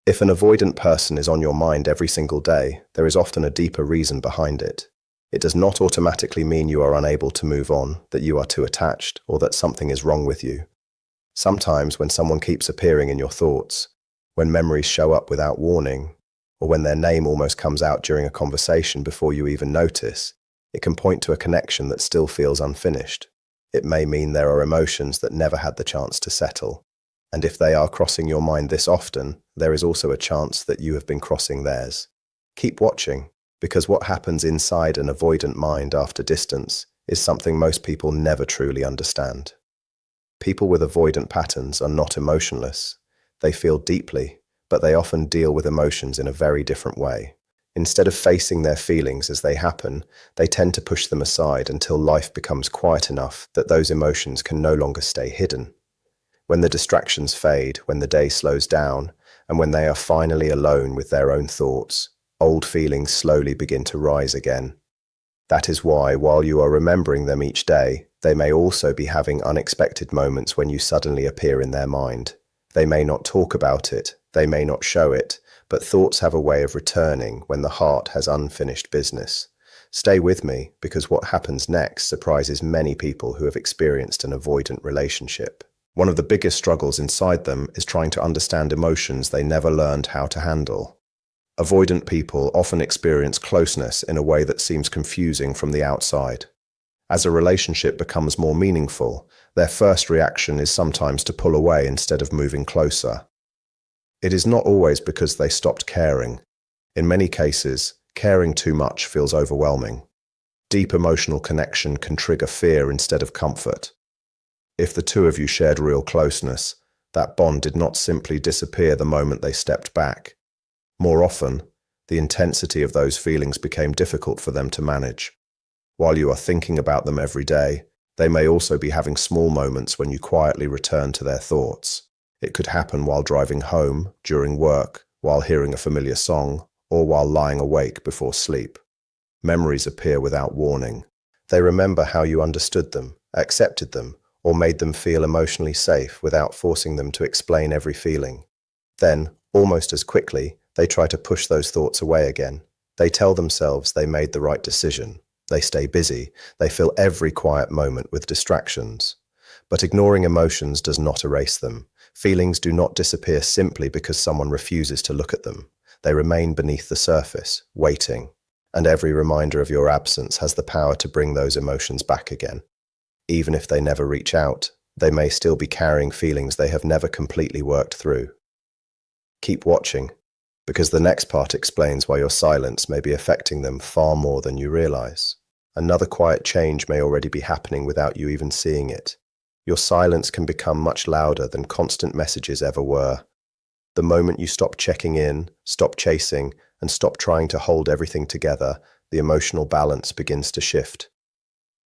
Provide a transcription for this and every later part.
If an avoidant person is on your mind every single day, there is often a deeper reason behind it. It does not automatically mean you are unable to move on, that you are too attached, or that something is wrong with you. Sometimes when someone keeps appearing in your thoughts, when memories show up without warning, or when their name almost comes out during a conversation before you even notice, it can point to a connection that still feels unfinished. It may mean there are emotions that never had the chance to settle. And if they are crossing your mind this often, there is also a chance that you have been crossing theirs. Keep watching, because what happens inside an avoidant mind after distance is something most people never truly understand. People with avoidant patterns are not emotionless. They feel deeply, but they often deal with emotions in a very different way. Instead of facing their feelings as they happen, they tend to push them aside until life becomes quiet enough that those emotions can no longer stay hidden. When the distractions fade, when the day slows down, and when they are finally alone with their own thoughts, old feelings slowly begin to rise again. That is why, while you are remembering them each day, they may also be having unexpected moments when you suddenly appear in their mind. They may not talk about it, they may not show it, but thoughts have a way of returning when the heart has unfinished business. Stay with me, because what happens next surprises many people who have experienced an avoidant relationship. One of the biggest struggles inside them is trying to understand emotions they never learned how to handle. Avoidant people often experience closeness in a way that seems confusing from the outside. As a relationship becomes more meaningful, their first reaction is sometimes to pull away instead of moving closer. It is not always because they stopped caring. In many cases, caring too much feels overwhelming. Deep emotional connection can trigger fear instead of comfort. If the two of you shared real closeness, that bond did not simply disappear the moment they stepped back. More often, the intensity of those feelings became difficult for them to manage. While you are thinking about them every day, they may also be having small moments when you quietly return to their thoughts. It could happen while driving home, during work, while hearing a familiar song, or while lying awake before sleep. Memories appear without warning. They remember how you understood them, accepted them, or made them feel emotionally safe without forcing them to explain every feeling. Then, almost as quickly, they try to push those thoughts away again. They tell themselves they made the right decision. They stay busy. They fill every quiet moment with distractions. But ignoring emotions does not erase them. Feelings do not disappear simply because someone refuses to look at them. They remain beneath the surface, waiting. And every reminder of your absence has the power to bring those emotions back again. Even if they never reach out, they may still be carrying feelings they have never completely worked through. Keep watching, because the next part explains why your silence may be affecting them far more than you realize. Another quiet change may already be happening without you even seeing it. Your silence can become much louder than constant messages ever were. The moment you stop checking in, stop chasing, and stop trying to hold everything together, the emotional balance begins to shift.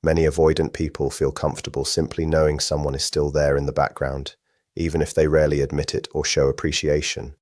Many avoidant people feel comfortable simply knowing someone is still there in the background, even if they rarely admit it or show appreciation.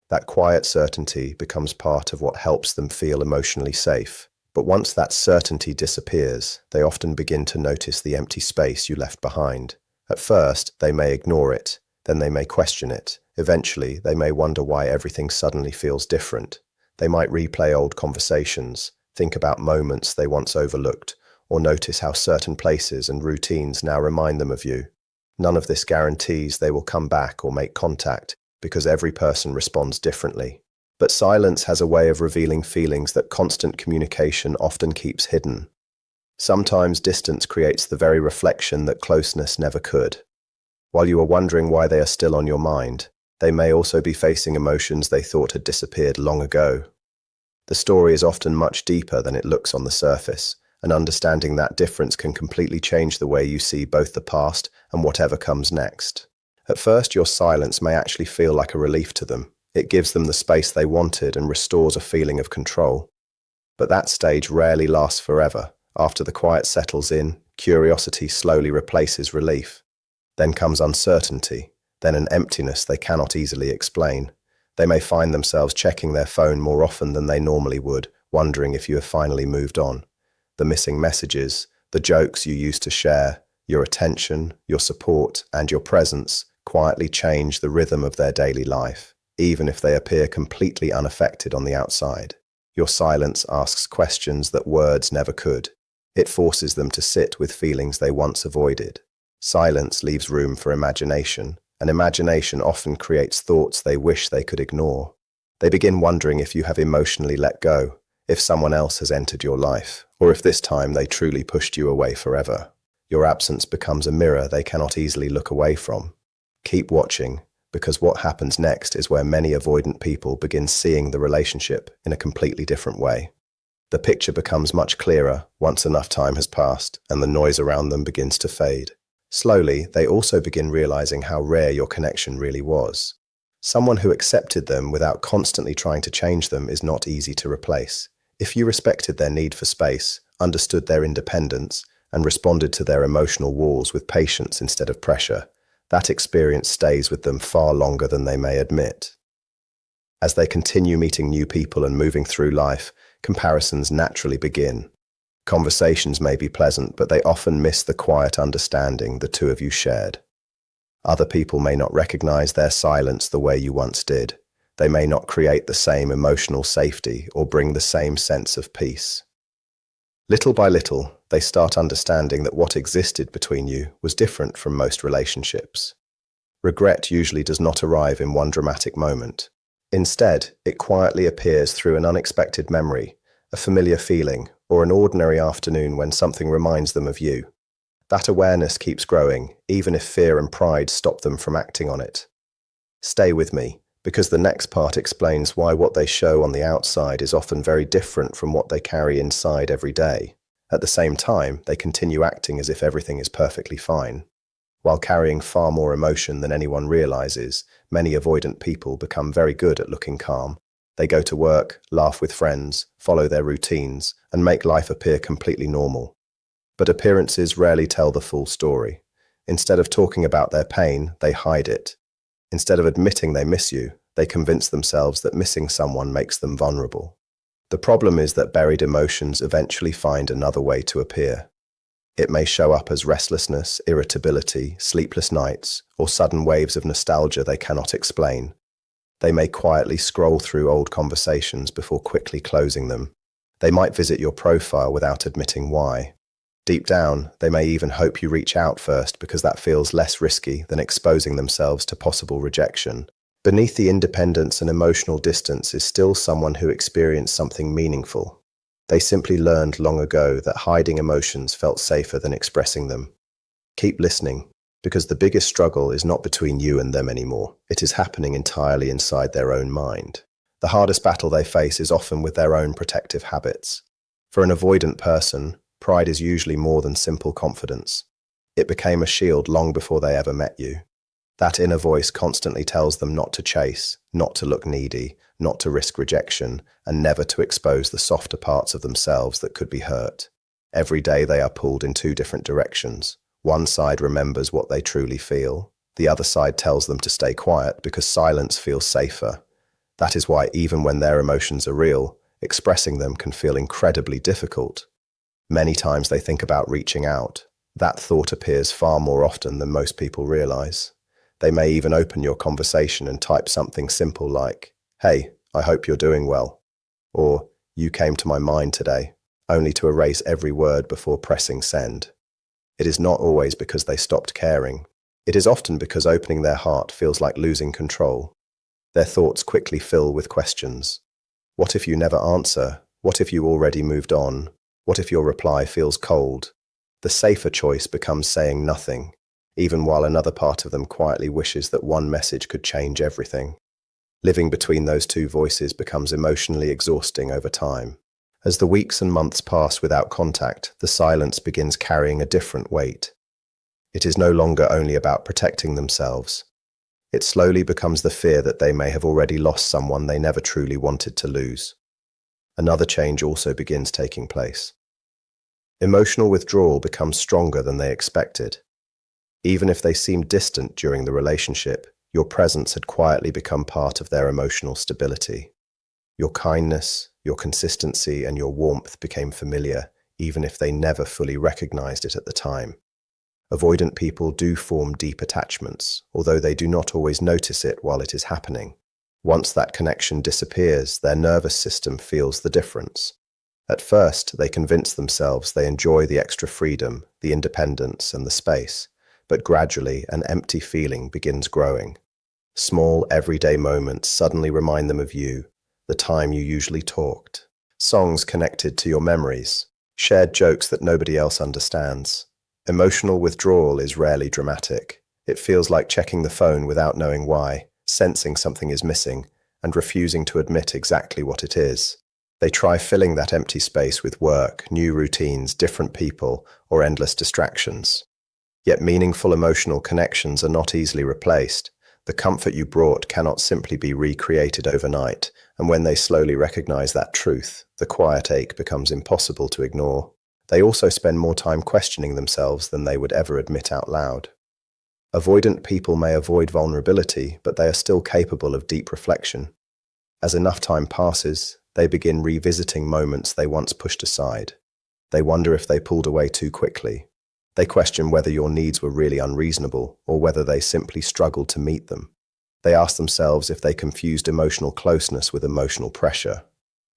That quiet certainty becomes part of what helps them feel emotionally safe. But once that certainty disappears, they often begin to notice the empty space you left behind. At first, they may ignore it, then they may question it. Eventually, they may wonder why everything suddenly feels different. They might replay old conversations, think about moments they once overlooked, or notice how certain places and routines now remind them of you. None of this guarantees they will come back or make contact, because every person responds differently. But silence has a way of revealing feelings that constant communication often keeps hidden. Sometimes distance creates the very reflection that closeness never could. While you are wondering why they are still on your mind, they may also be facing emotions they thought had disappeared long ago. The story is often much deeper than it looks on the surface, and understanding that difference can completely change the way you see both the past and whatever comes next. At first, your silence may actually feel like a relief to them. It gives them the space they wanted and restores a feeling of control. But that stage rarely lasts forever. After the quiet settles in, curiosity slowly replaces relief. Then comes uncertainty, then an emptiness they cannot easily explain. They may find themselves checking their phone more often than they normally would, wondering if you have finally moved on. The missing messages, the jokes you used to share, your attention, your support, and your presence quietly change the rhythm of their daily life. even if they appear completely unaffected on the outside. Your silence asks questions that words never could. It forces them to sit with feelings they once avoided. Silence leaves room for imagination, and imagination often creates thoughts they wish they could ignore. They begin wondering if you have emotionally let go, if someone else has entered your life, or if this time they truly pushed you away forever. Your absence becomes a mirror they cannot easily look away from. Keep watching, because what happens next is where many avoidant people begin seeing the relationship in a completely different way. The picture becomes much clearer once enough time has passed and the noise around them begins to fade. Slowly, they also begin realizing how rare your connection really was. Someone who accepted them without constantly trying to change them is not easy to replace. If you respected their need for space, understood their independence, and responded to their emotional walls with patience instead of pressure, that experience stays with them far longer than they may admit. As they continue meeting new people and moving through life, comparisons naturally begin. Conversations may be pleasant, but they often miss the quiet understanding the two of you shared. Other people may not recognize their silence the way you once did. They may not create the same emotional safety or bring the same sense of peace. Little by little, they start understanding that what existed between you was different from most relationships. Regret usually does not arrive in one dramatic moment. Instead, it quietly appears through an unexpected memory, a familiar feeling, or an ordinary afternoon when something reminds them of you. That awareness keeps growing, even if fear and pride stop them from acting on it. Stay with me, because the next part explains why what they show on the outside is often very different from what they carry inside every day. At the same time, they continue acting as if everything is perfectly fine. While carrying far more emotion than anyone realizes, many avoidant people become very good at looking calm. They go to work, laugh with friends, follow their routines, and make life appear completely normal. But appearances rarely tell the full story. Instead of talking about their pain, they hide it. Instead of admitting they miss you, they convince themselves that missing someone makes them vulnerable. The problem is that buried emotions eventually find another way to appear. It may show up as restlessness, irritability, sleepless nights, or sudden waves of nostalgia they cannot explain. They may quietly scroll through old conversations before quickly closing them. They might visit your profile without admitting why. Deep down, they may even hope you reach out first because that feels less risky than exposing themselves to possible rejection. Beneath the independence and emotional distance is still someone who experienced something meaningful. They simply learned long ago that hiding emotions felt safer than expressing them. Keep listening, because the biggest struggle is not between you and them anymore. It is happening entirely inside their own mind. The hardest battle they face is often with their own protective habits. For an avoidant person, pride is usually more than simple confidence. It became a shield long before they ever met you. That inner voice constantly tells them not to chase, not to look needy, not to risk rejection, and never to expose the softer parts of themselves that could be hurt. Every day they are pulled in two different directions. One side remembers what they truly feel. The other side tells them to stay quiet because silence feels safer. That is why even when their emotions are real, expressing them can feel incredibly difficult. Many times they think about reaching out. That thought appears far more often than most people realize. They may even open your conversation and type something simple like, "Hey, I hope you're doing well," or "You came to my mind today," only to erase every word before pressing send. It is not always because they stopped caring. It is often because opening their heart feels like losing control. Their thoughts quickly fill with questions. What if you never answer? What if you already moved on? What if your reply feels cold? The safer choice becomes saying nothing, even while another part of them quietly wishes that one message could change everything. Living between those two voices becomes emotionally exhausting over time. As the weeks and months pass without contact, the silence begins carrying a different weight. It is no longer only about protecting themselves. It slowly becomes the fear that they may have already lost someone they never truly wanted to lose. Another change also begins taking place. Emotional withdrawal becomes stronger than they expected. Even if they seemed distant during the relationship, your presence had quietly become part of their emotional stability. Your kindness, your consistency, and your warmth became familiar, even if they never fully recognized it at the time. Avoidant people do form deep attachments, although they do not always notice it while it is happening. Once that connection disappears, their nervous system feels the difference. At first, they convince themselves they enjoy the extra freedom, the independence, and the space, but gradually an empty feeling begins growing. Small, everyday moments suddenly remind them of you, the time you usually talked. Songs connected to your memories, shared jokes that nobody else understands. Emotional withdrawal is rarely dramatic. It feels like checking the phone without knowing why, sensing something is missing, and refusing to admit exactly what it is. They try filling that empty space with work, new routines, different people, or endless distractions. Yet meaningful emotional connections are not easily replaced. The comfort you brought cannot simply be recreated overnight, and when they slowly recognize that truth, the quiet ache becomes impossible to ignore. They also spend more time questioning themselves than they would ever admit out loud. Avoidant people may avoid vulnerability, but they are still capable of deep reflection. As enough time passes, they begin revisiting moments they once pushed aside. They wonder if they pulled away too quickly. They question whether your needs were really unreasonable or whether they simply struggled to meet them. They ask themselves if they confused emotional closeness with emotional pressure.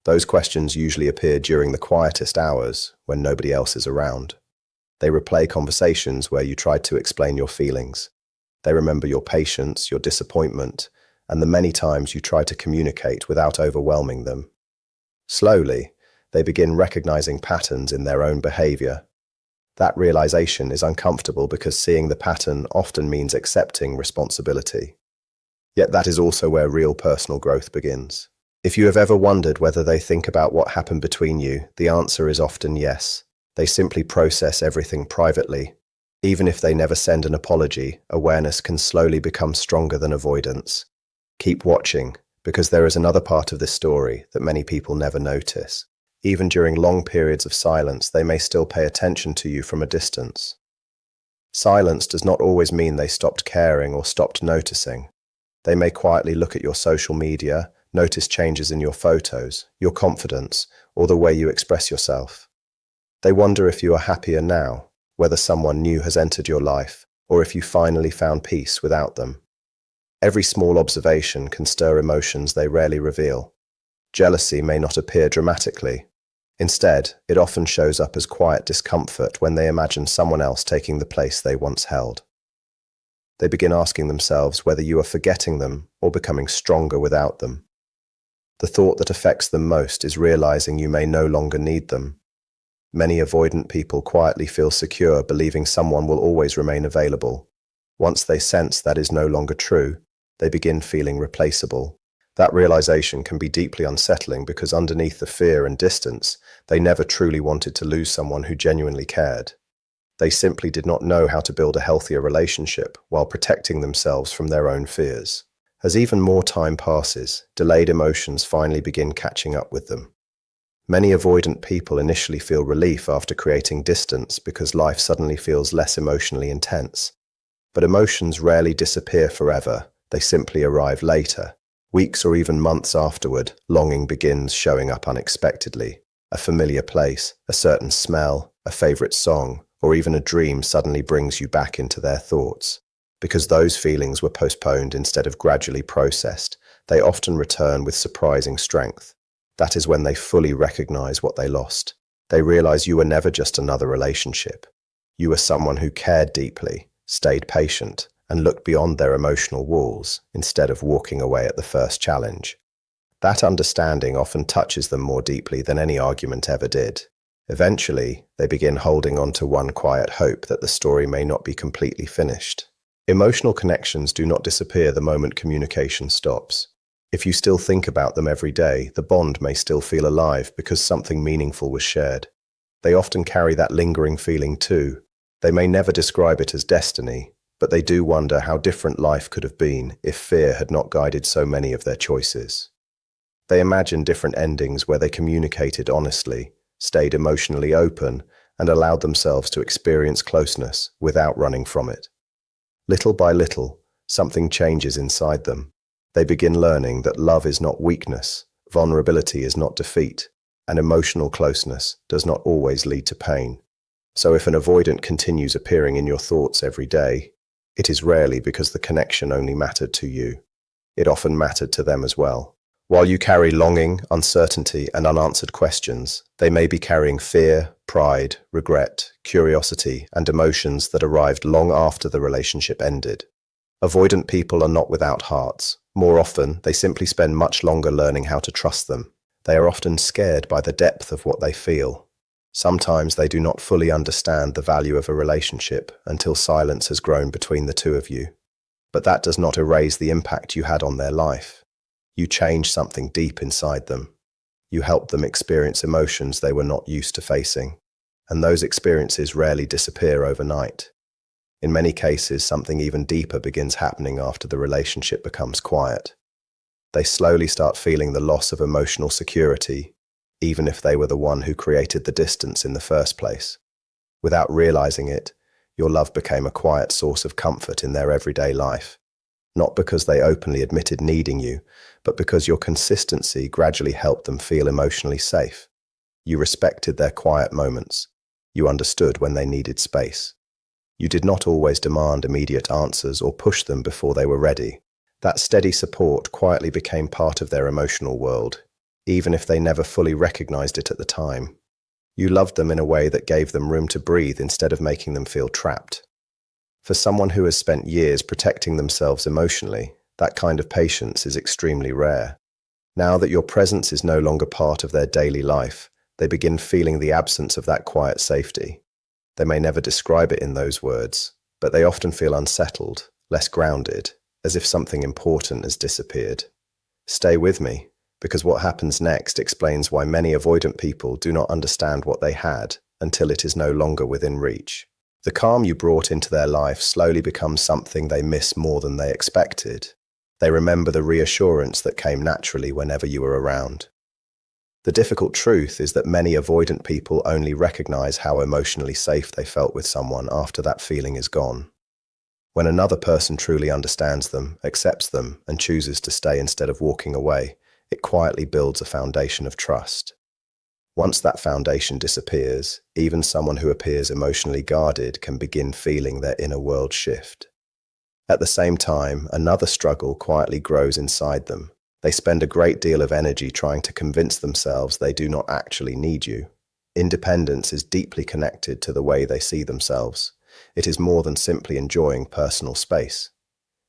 Those questions usually appear during the quietest hours when nobody else is around. They replay conversations where you tried to explain your feelings. They remember your patience, your disappointment, and the many times you tried to communicate without overwhelming them. Slowly, they begin recognizing patterns in their own behavior. That realization is uncomfortable because seeing the pattern often means accepting responsibility. Yet that is also where real personal growth begins. If you have ever wondered whether they think about what happened between you, the answer is often yes. They simply process everything privately. Even if they never send an apology, awareness can slowly become stronger than avoidance. Keep watching, because there is another part of this story that many people never notice. Even during long periods of silence, they may still pay attention to you from a distance. Silence does not always mean they stopped caring or stopped noticing. They may quietly look at your social media, notice changes in your photos, your confidence, or the way you express yourself. They wonder if you are happier now, whether someone new has entered your life, or if you finally found peace without them. Every small observation can stir emotions they rarely reveal. Jealousy may not appear dramatically. Instead, it often shows up as quiet discomfort when they imagine someone else taking the place they once held. They begin asking themselves whether you are forgetting them or becoming stronger without them. The thought that affects them most is realizing you may no longer need them. Many avoidant people quietly feel secure, believing someone will always remain available. Once they sense that is no longer true, they begin feeling replaceable. That realization can be deeply unsettling because underneath the fear and distance, they never truly wanted to lose someone who genuinely cared. They simply did not know how to build a healthier relationship while protecting themselves from their own fears. As even more time passes, delayed emotions finally begin catching up with them. Many avoidant people initially feel relief after creating distance because life suddenly feels less emotionally intense. But emotions rarely disappear forever, they simply arrive later. Weeks or even months afterward, longing begins showing up unexpectedly. A familiar place, a certain smell, a favorite song, or even a dream suddenly brings you back into their thoughts. Because those feelings were postponed instead of gradually processed, they often return with surprising strength. That is when they fully recognize what they lost. They realize you were never just another relationship. You were someone who cared deeply, stayed patient, and looked beyond their emotional walls instead of walking away at the first challenge. That understanding often touches them more deeply than any argument ever did. Eventually, they begin holding on to one quiet hope that the story may not be completely finished. Emotional connections do not disappear the moment communication stops. If you still think about them every day, the bond may still feel alive because something meaningful was shared. They often carry that lingering feeling too. They may never describe it as destiny, but they do wonder how different life could have been if fear had not guided so many of their choices. They imagine different endings where they communicated honestly, stayed emotionally open, and allowed themselves to experience closeness without running from it. Little by little, something changes inside them. They begin learning that love is not weakness, vulnerability is not defeat, and emotional closeness does not always lead to pain. So if an avoidant continues appearing in your thoughts every day, it is rarely because the connection only mattered to you. It often mattered to them as well. While you carry longing, uncertainty, and unanswered questions, they may be carrying fear, pride, regret, curiosity, and emotions that arrived long after the relationship ended. Avoidant people are not without hearts. More often, they simply spend much longer learning how to trust them. They are often scared by the depth of what they feel. Sometimes they do not fully understand the value of a relationship until silence has grown between the two of you. But that does not erase the impact you had on their life. You changed something deep inside them. You helped them experience emotions they were not used to facing. And those experiences rarely disappear overnight. In many cases, something even deeper begins happening after the relationship becomes quiet. They slowly start feeling the loss of emotional security, even if they were the one who created the distance in the first place. Without realizing it, your love became a quiet source of comfort in their everyday life. Not because they openly admitted needing you, but because your consistency gradually helped them feel emotionally safe. You respected their quiet moments. You understood when they needed space. You did not always demand immediate answers or push them before they were ready. That steady support quietly became part of their emotional world, even if they never fully recognized it at the time. You loved them in a way that gave them room to breathe instead of making them feel trapped. For someone who has spent years protecting themselves emotionally, that kind of patience is extremely rare. Now that your presence is no longer part of their daily life, they begin feeling the absence of that quiet safety. They may never describe it in those words, but they often feel unsettled, less grounded, as if something important has disappeared. Stay with me, because what happens next explains why many avoidant people do not understand what they had until it is no longer within reach. The calm you brought into their life slowly becomes something they miss more than they expected. They remember the reassurance that came naturally whenever you were around. The difficult truth is that many avoidant people only recognize how emotionally safe they felt with someone after that feeling is gone. When another person truly understands them, accepts them, and chooses to stay instead of walking away, it quietly builds a foundation of trust. Once that foundation disappears, even someone who appears emotionally guarded can begin feeling their inner world shift. At the same time, another struggle quietly grows inside them. They spend a great deal of energy trying to convince themselves they do not actually need you. Independence is deeply connected to the way they see themselves. It is more than simply enjoying personal space.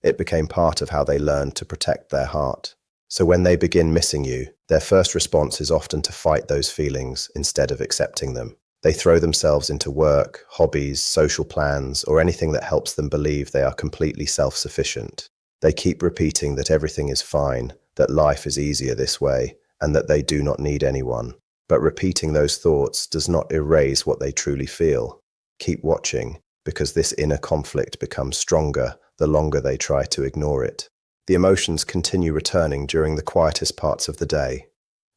It became part of how they learned to protect their heart. So when they begin missing you, their first response is often to fight those feelings instead of accepting them. They throw themselves into work, hobbies, social plans, or anything that helps them believe they are completely self-sufficient. They keep repeating that everything is fine, that life is easier this way, and that they do not need anyone. But repeating those thoughts does not erase what they truly feel. Keep watching, because this inner conflict becomes stronger the longer they try to ignore it. The emotions continue returning during the quietest parts of the day.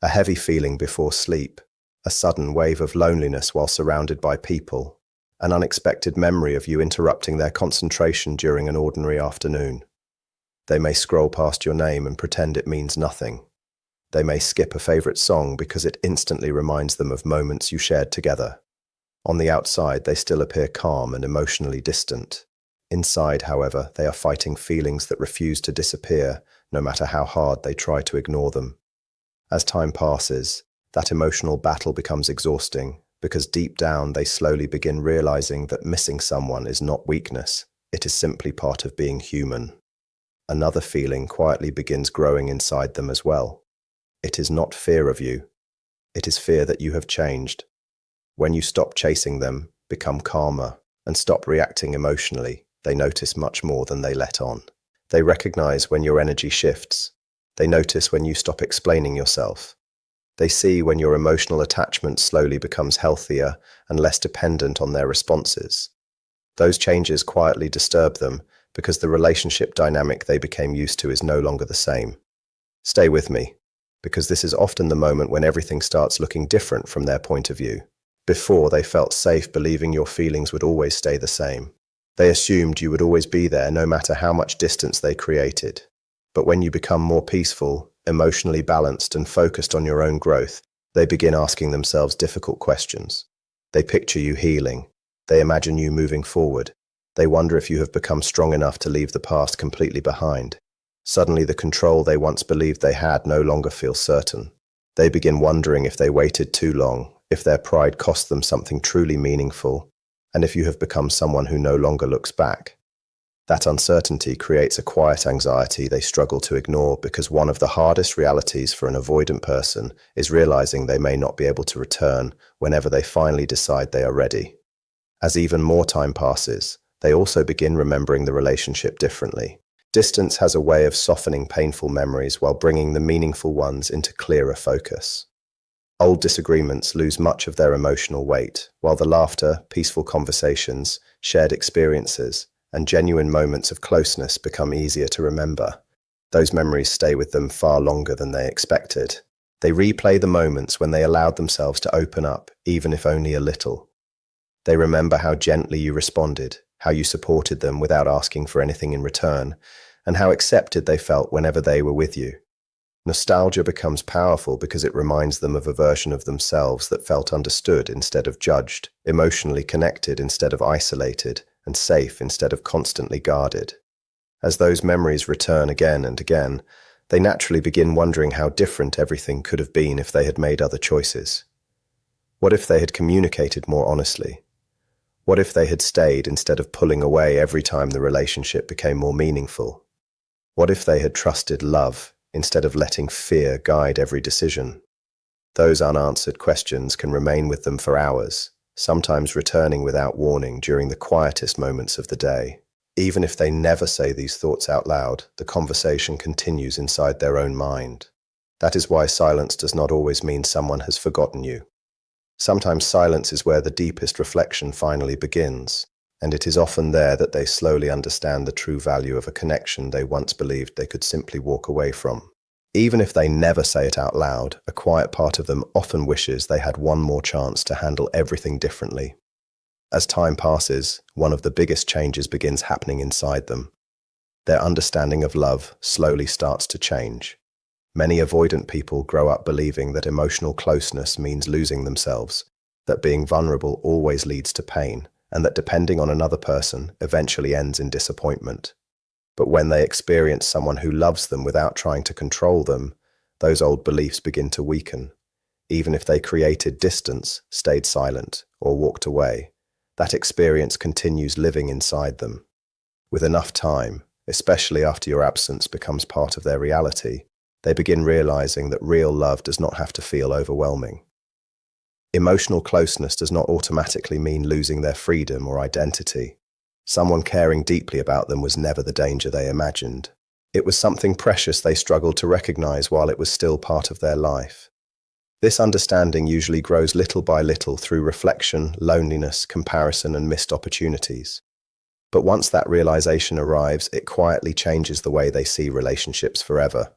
A heavy feeling before sleep, a sudden wave of loneliness while surrounded by people, an unexpected memory of you interrupting their concentration during an ordinary afternoon. They may scroll past your name and pretend it means nothing. They may skip a favorite song because it instantly reminds them of moments you shared together. On the outside, they still appear calm and emotionally distant. Inside, however, they are fighting feelings that refuse to disappear, no matter how hard they try to ignore them. As time passes, that emotional battle becomes exhausting, because deep down they slowly begin realizing that missing someone is not weakness, it is simply part of being human. Another feeling quietly begins growing inside them as well. It is not fear of you. It is fear that you have changed. When you stop chasing them, become calmer, and stop reacting emotionally, they notice much more than they let on. They recognize when your energy shifts. They notice when you stop explaining yourself. They see when your emotional attachment slowly becomes healthier and less dependent on their responses. Those changes quietly disturb them because the relationship dynamic they became used to is no longer the same. Stay with me, because this is often the moment when everything starts looking different from their point of view. Before, they felt safe believing your feelings would always stay the same. They assumed you would always be there no matter how much distance they created. But when you become more peaceful, emotionally balanced, and focused on your own growth, they begin asking themselves difficult questions. They picture you healing. They imagine you moving forward. They wonder if you have become strong enough to leave the past completely behind. Suddenly, the control they once believed they had no longer feels certain. They begin wondering if they waited too long, if their pride cost them something truly meaningful, and if you have become someone who no longer looks back. That uncertainty creates a quiet anxiety they struggle to ignore, because one of the hardest realities for an avoidant person is realizing they may not be able to return whenever they finally decide they are ready. As even more time passes, they also begin remembering the relationship differently. Distance has a way of softening painful memories while bringing the meaningful ones into clearer focus. Old disagreements lose much of their emotional weight, while the laughter, peaceful conversations, shared experiences, and genuine moments of closeness become easier to remember. Those memories stay with them far longer than they expected. They replay the moments when they allowed themselves to open up, even if only a little. They remember how gently you responded, how you supported them without asking for anything in return, and how accepted they felt whenever they were with you. Nostalgia becomes powerful because it reminds them of a version of themselves that felt understood instead of judged, emotionally connected instead of isolated, and safe instead of constantly guarded. As those memories return again and again, they naturally begin wondering how different everything could have been if they had made other choices. What if they had communicated more honestly? What if they had stayed instead of pulling away every time the relationship became more meaningful? What if they had trusted love instead of letting fear guide every decision? Those unanswered questions can remain with them for hours, sometimes returning without warning during the quietest moments of the day. Even if they never say these thoughts out loud, the conversation continues inside their own mind. That is why silence does not always mean someone has forgotten you. Sometimes silence is where the deepest reflection finally begins, and it is often there that they slowly understand the true value of a connection they once believed they could simply walk away from. Even if they never say it out loud, a quiet part of them often wishes they had one more chance to handle everything differently. As time passes, one of the biggest changes begins happening inside them. Their understanding of love slowly starts to change. Many avoidant people grow up believing that emotional closeness means losing themselves, that being vulnerable always leads to pain, and that depending on another person eventually ends in disappointment. But when they experience someone who loves them without trying to control them, those old beliefs begin to weaken. Even if they created distance, stayed silent, or walked away, that experience continues living inside them. With enough time, especially after your absence becomes part of their reality, they begin realizing that real love does not have to feel overwhelming. Emotional closeness does not automatically mean losing their freedom or identity. Someone caring deeply about them was never the danger they imagined. It was something precious they struggled to recognize while it was still part of their life. This understanding usually grows little by little through reflection, loneliness, comparison, and missed opportunities. But once that realization arrives, it quietly changes the way they see relationships forever.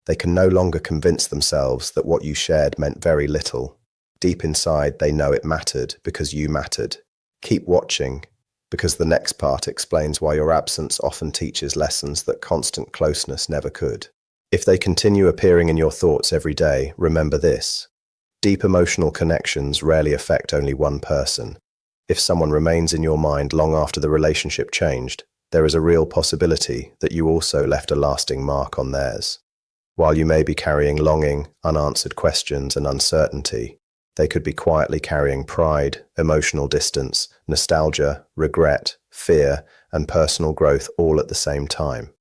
They can no longer convince themselves that what you shared meant very little. Deep inside, they know it mattered because you mattered. Keep watching, because the next part explains why your absence often teaches lessons that constant closeness never could. If they continue appearing in your thoughts every day, remember this. Deep emotional connections rarely affect only one person. If someone remains in your mind long after the relationship changed, there is a real possibility that you also left a lasting mark on theirs. While you may be carrying longing, unanswered questions, and uncertainty, they could be quietly carrying pride, emotional distance, nostalgia, regret, fear, and personal growth all at the same time.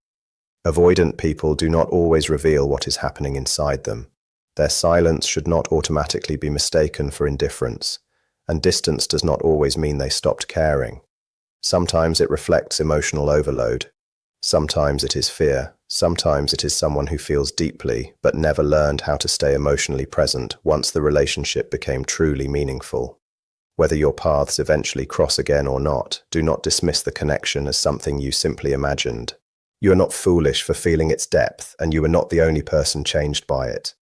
Avoidant people do not always reveal what is happening inside them. Their silence should not automatically be mistaken for indifference, and distance does not always mean they stopped caring. Sometimes it reflects emotional overload. Sometimes it is fear. Sometimes it is someone who feels deeply but never learned how to stay emotionally present once the relationship became truly meaningful. Whether your paths eventually cross again or not, do not dismiss the connection as something you simply imagined. You are not foolish for feeling its depth, and you are not the only person changed by it.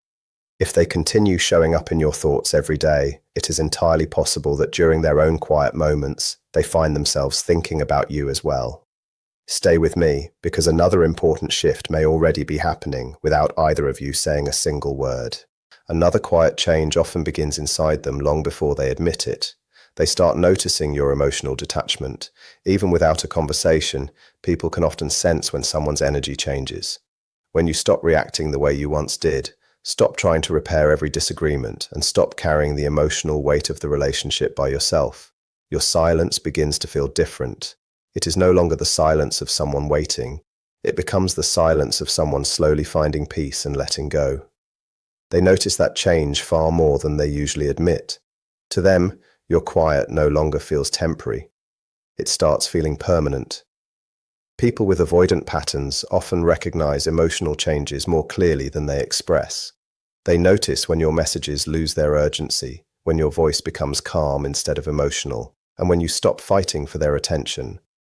If they continue showing up in your thoughts every day, it is entirely possible that during their own quiet moments, they find themselves thinking about you as well. Stay with me, because another important shift may already be happening without either of you saying a single word. Another quiet change often begins inside them long before they admit it. They start noticing your emotional detachment. Even without a conversation, people can often sense when someone's energy changes. When you stop reacting the way you once did, stop trying to repair every disagreement, and stop carrying the emotional weight of the relationship by yourself, your silence begins to feel different. It is no longer the silence of someone waiting. It becomes the silence of someone slowly finding peace and letting go. They notice that change far more than they usually admit. To them, your quiet no longer feels temporary. It starts feeling permanent. People with avoidant patterns often recognize emotional changes more clearly than they express. They notice when your messages lose their urgency, when your voice becomes calm instead of emotional, and when you stop fighting for their attention.